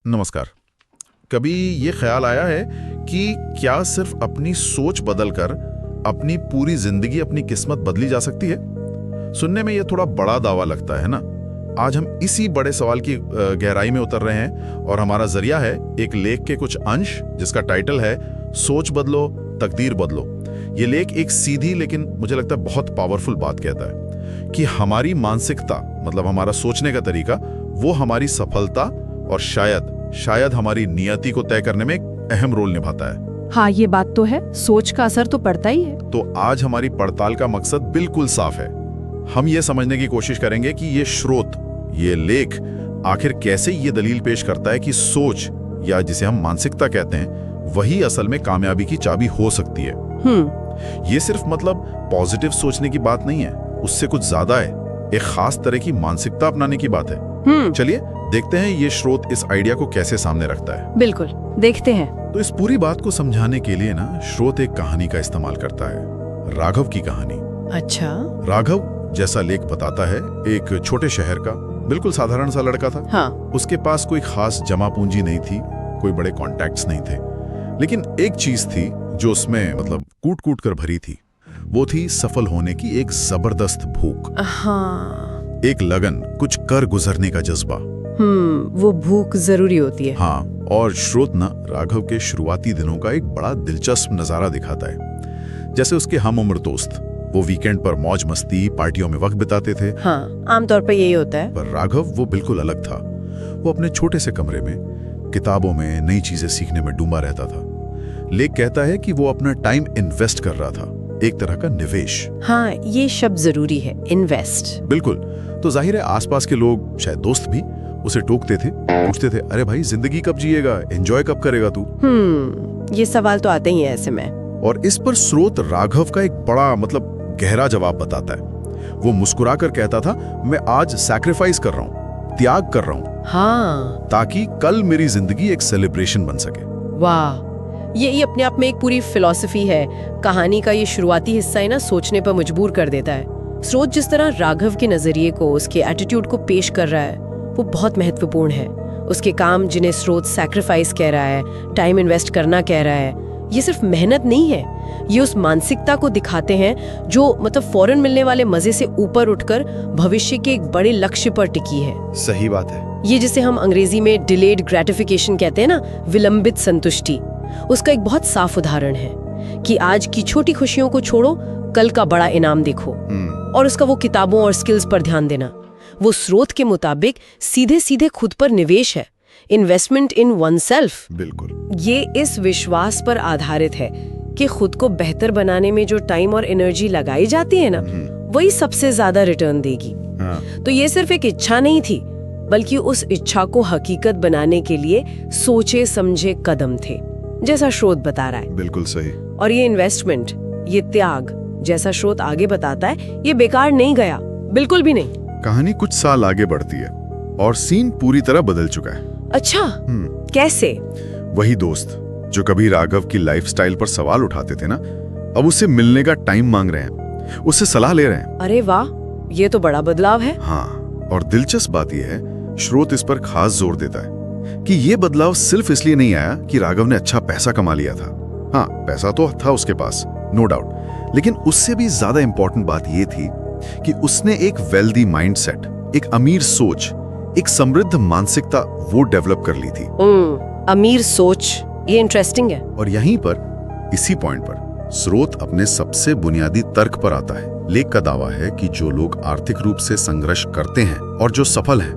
नमस्कार। कभी ये ख्याल आया है कि क्या सिर्फ अपनी सोच बदलकर अपनी पूरी जिंदगी, अपनी किस्मत बदली जा सकती है? सुनने में ये थोड़ा बड़ा दावा लगता है ना। आज हम इसी बड़े सवाल की गहराई में उतर रहे हैं और हमारा जरिया है एक लेख के कुछ अंश जिसका टाइटल है सोच बदलो तकदीर बदलो। ये लेख एक सीधी लेकिन मुझे लगता है बहुत पावरफुल बात कहता है कि हमारी मानसिकता, मतलब हमारा सोचने का तरीका, वो हमारी सफलता और शायद हमारी नियति को तय करने में एक अहम रोल निभाता है। हाँ, ये बात तो है। सोच का असर तो पड़ता ही है। तो आज हमारी पड़ताल का मकसद बिल्कुल साफ है। हम ये समझने की कोशिश करेंगे कि ये स्रोत, ये लेख आखिर कैसे ये दलील पेश करता है कि सोच, या जिसे हम मानसिकता कहते हैं, वही असल में कामयाबी की चाबी हो सकती है। ये सिर्फ मतलब पॉजिटिव सोचने की बात नहीं है, उससे कुछ ज्यादा है। एक खास तरह की मानसिकता अपनाने की बात है। चलिए देखते हैं ये स्रोत इस आइडिया को कैसे सामने रखता है। बिल्कुल, देखते हैं। तो इस पूरी बात को समझाने के लिए ना स्रोत एक कहानी का इस्तेमाल करता है, राघव की कहानी। अच्छा। राघव, जैसा लेख बताता है, एक छोटे शहर का बिल्कुल साधारण सा लड़का था। हाँ। उसके पास कोई खास जमा पूंजी नहीं थी, कोई बड़े कॉन्टैक्ट्स नहीं थे, लेकिन एक चीज थी जो उसमें मतलब कूट कूट कर भरी थी। वो थी सफल होने की एक जबरदस्त भूख। हाँ। एक लगन, कुछ कर गुजरने का जज्बा। वो भूख जरूरी होती है। हाँ, और स्रोत ना राघव के शुरुआती दिनों का एक बड़ा दिलचस्प नजारा दिखाता है। जैसे उसके हम उम्र दोस्त वो वीकेंड पर मौज मस्ती, पार्टियों में वक्त बिताते थे। हाँ, आमतौर पर यही होता है। पर राघव वो बिल्कुल अलग था। वो अपने छोटे से कमरे में किताबों में नई चीजें सीखने में डूबा रहता था। लेख कहता है कि वो अपना टाइम इन्वेस्ट कर रहा था, एक तरह का निवेश। हाँ, ये शब्द जरूरी है, इन्वेस्ट। बिल्कुल। तो जाहिर है आसपास के लोग, शायद दोस्त भी, उसे टोकते थे, पूछते थे, अरे भाई जिंदगी कब जिएगा, एंजॉय कब करेगा तू? ये सवाल तो आते ही हैं ऐसे में। और इस पर स्रोत राघव का एक बड़ा मतलब गहरा जवाब बताता है। वो मुस्कुराकर कहता था, मैं आज सैक्रिफाइस कर रहा हूँ, त्याग कर रहा हूँ। हाँ। ताकि कल मेरी जिंदगी एक सेलिब्रेशन बन सके। वाह, ये अपने आप में एक पूरी फिलॉसफी है। कहानी का ये शुरुआती हिस्सा है ना, सोचने पर मजबूर कर देता है। स्रोत जिस तरह राघव के नजरिए को, उसके एटीट्यूड को पेश कर रहा है, वो बहुत महत्वपूर्ण है। उसके काम, जिन्हें स्रोत सैक्रिफाइस कह रहा है, टाइम इन्वेस्ट करना कह रहा है, ये सिर्फ मेहनत नहीं है। ये उस मानसिकता को दिखाते हैं जो मतलब फौरन मिलने वाले मजे से ऊपर उठकर भविष्य के एक बड़े लक्ष्य पर टिकी है। सही बात है। ये जिसे हम अंग्रेजी में डिलेड ग्रेटिफिकेशन कहते हैं ना, विलंबित संतुष्टि, उसका एक बहुत साफ उदाहरण है कि आज की छोटी खुशियों को छोड़ो, कल का बड़ा इनाम देखो। और उसका वो किताबों और स्किल्स पर ध्यान देना, वो स्रोत के मुताबिक सीधे सीधे खुद पर निवेश है, इन्वेस्टमेंट इन वनसेल्फ। बिल्कुल। ये इस विश्वास पर आधारित है कि खुद को बेहतर बनाने में जो टाइम और एनर्जी लगाई जाती है ना, वही सबसे ज्यादा रिटर्न देगी। तो ये सिर्फ एक इच्छा नहीं थी, बल्कि उस इच्छा को हकीकत बनाने के लिए सोचे समझे कदम थे, जैसा स्रोत बता रहा है। बिल्कुल सही। और ये इन्वेस्टमेंट, ये त्याग, जैसा स्रोत आगे बताता है, ये बेकार नहीं गया, बिल्कुल भी नहीं। कहानी कुछ साल आगे बढ़ती है और सीन पूरी तरह बदल चुका है। अच्छा, कैसे? वही दोस्त जो कभी राघव की लाइफस्टाइल पर सवाल उठाते थे ना, अब उससे मिलने का टाइम मांग रहे हैं, उससे सलाह ले रहे हैं। अरे वाह, ये तो बड़ा बदलाव है। हाँ, और दिलचस्प बात यह है, स्रोत इस पर खास जोर देता है कि ये बदलाव सिर्फ इसलिए नहीं आया कि राघव ने अच्छा पैसा कमा लिया था। हाँ, पैसा तो था उसके पास, नो डाउट, लेकिन उससे भी ज्यादा इंपॉर्टेंट बात यह थी कि उसने एक वेल्दी माइंडसेट, एक अमीर सोच, एक समृद्ध मानसिकता वो डेवलप कर ली थी। अमीर सोच, ये इंटरेस्टिंग है। और यहीं पर, इसी पॉइंट पर स्रोत अपने सबसे बुनियादी तर्क पर आता है। लेख का दावा है कि जो लोग आर्थिक रूप से संघर्ष करते हैं और जो सफल हैं,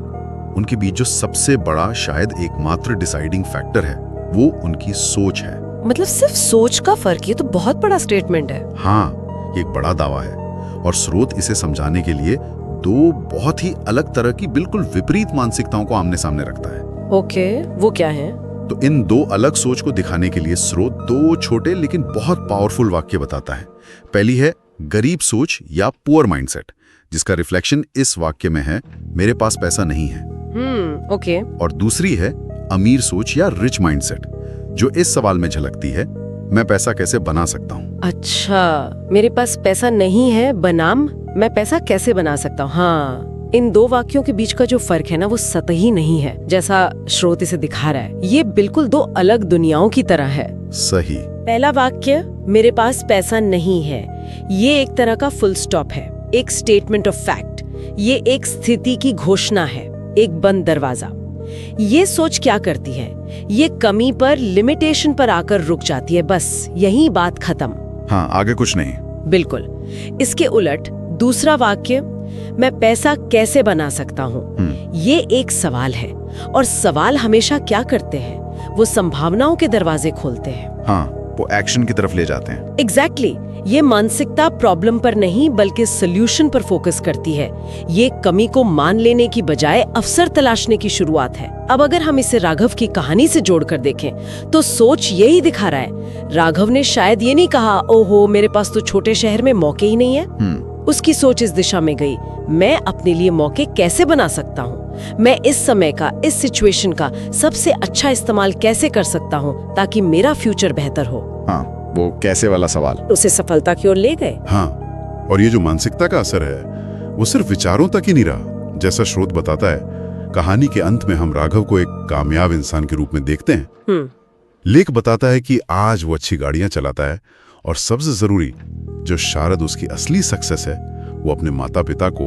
उनके बीच जो सबसे बड़ा, शायद एकमात्र डिसाइडिंग फैक्टर है, वो उनकी सोच है। मतलब सिर्फ सोच का फर्क, ये तो बहुत बड़ा स्टेटमेंट है। हाँ, ये एक बड़ा दावा है और स्रोत इसे समझाने के लिए दो बहुत ही अलग तरह की बिल्कुल विपरीत मानसिकताओं को आमने सामने रखता है। ओके, वो क्या है? तो इन दो अलग सोच को दिखाने के लिए स्रोत दो छोटे लेकिन बहुत पावरफुल वाक्य बताता है। पहली है गरीब सोच या पुअर माइंडसेट, जिसका रिफ्लेक्शन इस वाक्य में है, मेरे पास पैसा नहीं है। ओके। और दूसरी है अमीर सोच या रिच माइंडसेट, जो इस सवाल में झलकती है, मैं पैसा कैसे बना सकता हूँ। अच्छा, मेरे पास पैसा नहीं है बनाम मैं पैसा कैसे बना सकता हूँ। हाँ, इन दो वाक्यों के बीच का जो फर्क है ना, वो सतही नहीं है जैसा स्रोत इसे दिखा रहा है। ये बिल्कुल दो अलग दुनियाओं की तरह है। सही। पहला वाक्य, मेरे पास पैसा नहीं है, ये एक तरह का फुल स्टॉप है, एक स्टेटमेंट ऑफ फैक्ट। ये एक स्थिति की घोषणा है, एक बंद दरवाजा। ये सोच क्या करती है? ये कमी पर, लिमिटेशन पर आकर रुक जाती है, बस यही बात खत्म। हाँ, आगे कुछ नहीं। बिल्कुल। इसके उलट दूसरा वाक्य, मैं पैसा कैसे बना सकता हूँ, ये एक सवाल है। और सवाल हमेशा क्या करते हैं? वो संभावनाओं के दरवाजे खोलते हैं। हाँ, वो एक्शन की तरफ ले जाते हैं। एग्जैक्टली। ये मानसिकता प्रॉब्लम पर नहीं बल्कि सोल्यूशन पर फोकस करती है। ये कमी को मान लेने की बजाय अवसर तलाशने की शुरुआत है। अब अगर हम इसे राघव की कहानी से जोड़कर देखें तो सोच यही दिखा रहा है। राघव ने शायद ये नहीं कहा, ओहो मेरे पास तो छोटे शहर में मौके ही नहीं है। उसकी सोच इस दिशा में गई, मैं अपने लिए मौके कैसे बना सकता हूँ, मैं इस समय का, इस सिचुएशन का सबसे अच्छा इस्तेमाल कैसे कर सकता हूँ ताकि मेरा फ्यूचर बेहतर हो। हाँ, वो कैसे वाला सवाल उसे सफलता की ओर ले गए। हाँ, और ये जो मानसिकता का असर है वो सिर्फ विचारों तक ही नहीं रहा। जैसा स्रोत बताता है, कहानी के अंत में हम राघव को एक कामयाब इंसान के रूप में देखते हैं। लेख बताता है कि आज वो अच्छी गाड़ियां चलाता है, और सबसे जरूरी, जो शायद उसकी असली सक्सेस है, वो अपने माता पिता को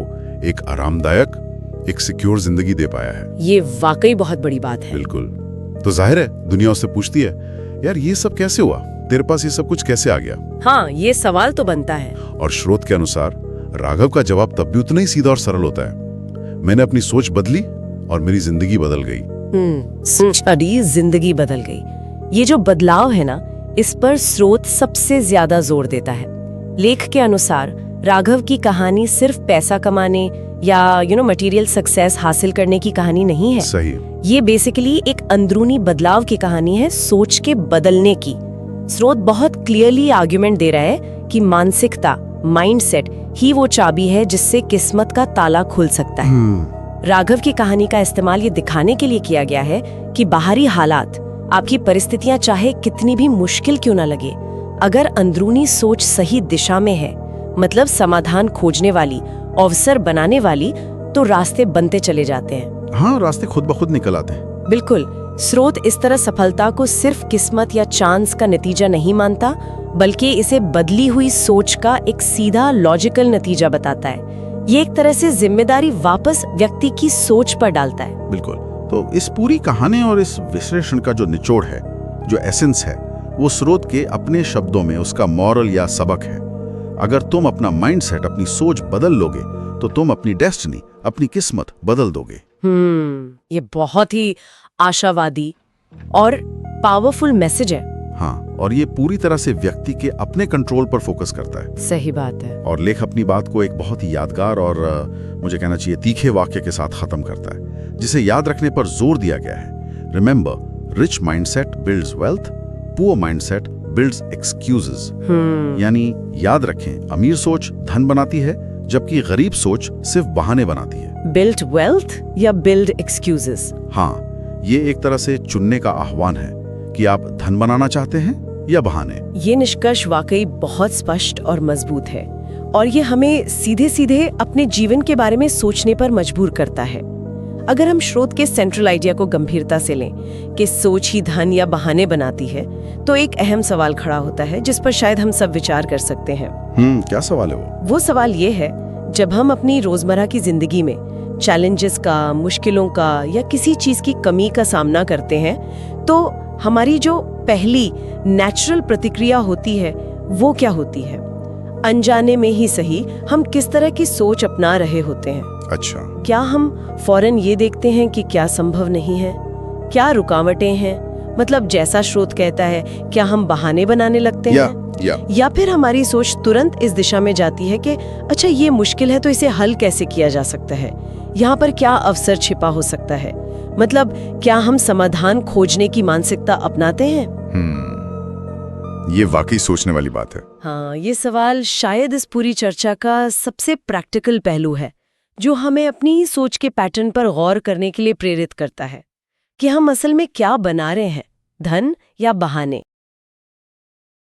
एक आरामदायक, एक सिक्योर जिंदगी दे पाया है। ये वाकई बहुत बड़ी बात है। बिल्कुल। तो जाहिर है दुनिया उससे पूछती है, यार ये सब कैसे हुआ, तेरे पास ये सब कुछ कैसे आ गया? हाँ, ये सवाल तो बनता है। और स्रोत के अनुसार राघव का जवाब तब भी उतना ही सीधा और सरल होता है, मैंने अपनी सोच बदली और मेरी जिंदगी बदल गई। जिंदगी बदल गई। ये जो बदलाव है ना, इस पर स्रोत सबसे ज्यादा जोर देता है। लेख के अनुसार राघव की कहानी सिर्फ पैसा कमाने या मटेरियल सक्सेस हासिल करने की कहानी नहीं है। सही। ये बेसिकली एक अंदरूनी बदलाव की कहानी है, सोच के बदलने की। स्रोत बहुत क्लियरली आर्गुमेंट दे रहा है कि मानसिकता, माइंडसेट ही वो चाबी है जिससे किस्मत का ताला खुल सकता है। राघव की कहानी का इस्तेमाल ये दिखाने के लिए किया गया है कि बाहरी हालात, आपकी परिस्थितियां चाहे कितनी भी मुश्किल क्यों ना लगे, अगर अंदरूनी सोच सही दिशा में है, मतलब समाधान खोजने वाली, अवसर बनाने वाली, तो रास्ते बनते चले जाते हैं। हाँ, रास्ते खुद ब खुद निकल आते हैं। बिल्कुल। स्रोत इस तरह सफलता को सिर्फ किस्मत या चांस का नतीजा नहीं मानता, बल्कि इसे बदली हुई सोच का एक सीधा लॉजिकल नतीजा बताता है। ये एक तरह से जिम्मेदारी वापस व्यक्ति की सोच पर डालता है। बिल्कुल। तो इस पूरी कहानी और इस विश्लेषण का जो निचोड़ है, जो एसेंस है, वो स्रोत के अपने शब्दों में उसका मॉरल या सबक है। अगर तुम अपना माइंडसेट, अपनी सोच बदल लोगे तो तुम अपनी डेस्टिनी, अपनी किस्मत बदल दोगे। ये बहुत ही आशावादी और पावरफुल मैसेज है। हाँ, और ये पूरी तरह से व्यक्ति के अपने कंट्रोल पर फोकस करता है। सही बात है। और लेख अपनी बात को एक बहुत ही यादगार और मुझे कहना चाहिए तीखे वाक्य के साथ खत्म करता है, जिसे याद रखने पर जोर दिया गया है। Remember, rich mindset builds wealth, poor mindset builds excuses. यानी याद रखें, अमीर सोच धन बनाती है, जबकि गरीब सोच सिर्फ बहाने बनाती है। बिल्ड वेल्थ या बिल्ड एक्सक्यूजेस? हाँ, ये एक तरह से चुनने का आह्वान है कि आप धन बनाना चाहते हैं या बहाने। ये निष्कर्ष वाकई बहुत स्पष्ट और मजबूत है, और ये हमें सीधे सीधे अपने जीवन के बारे में सोचने पर मजबूर करता है। अगर हम स्रोत के सेंट्रल आइडिया को गंभीरता से लें कि सोच ही धन या बहाने बनाती है, तो एक अहम सवाल खड़ा होता है जिस पर शायद हम सब विचार कर सकते हैं। क्या सवाल है वो? वो सवाल ये है, जब हम अपनी रोजमर्रा की जिंदगी में चैलेंजेस का, मुश्किलों का या किसी चीज की कमी का सामना करते हैं, तो हमारी जो पहली नेचुरल प्रतिक्रिया होती है वो क्या होती है? अनजाने में ही सही, हम किस तरह की सोच अपना रहे होते हैं। अच्छा। क्या हम फौरन ये देखते हैं कि क्या संभव नहीं है, क्या रुकावटें हैं, मतलब जैसा स्रोत कहता है, क्या हम बहाने बनाने लगते हैं? या फिर हमारी सोच तुरंत इस दिशा में जाती है कि अच्छा ये मुश्किल है तो इसे हल कैसे किया जा सकता है, यहाँ पर क्या अवसर छिपा हो सकता है, मतलब क्या हम समाधान खोजने की मानसिकता अपनाते हैं? ये वाकई सोचने वाली बात है। हाँ, ये सवाल शायद इस पूरी चर्चा का सबसे प्रैक्टिकल पहलू है, जो हमें अपनी सोच के पैटर्न पर गौर करने के लिए प्रेरित करता है कि हम असल में क्या बना रहे हैं, धन या बहाने।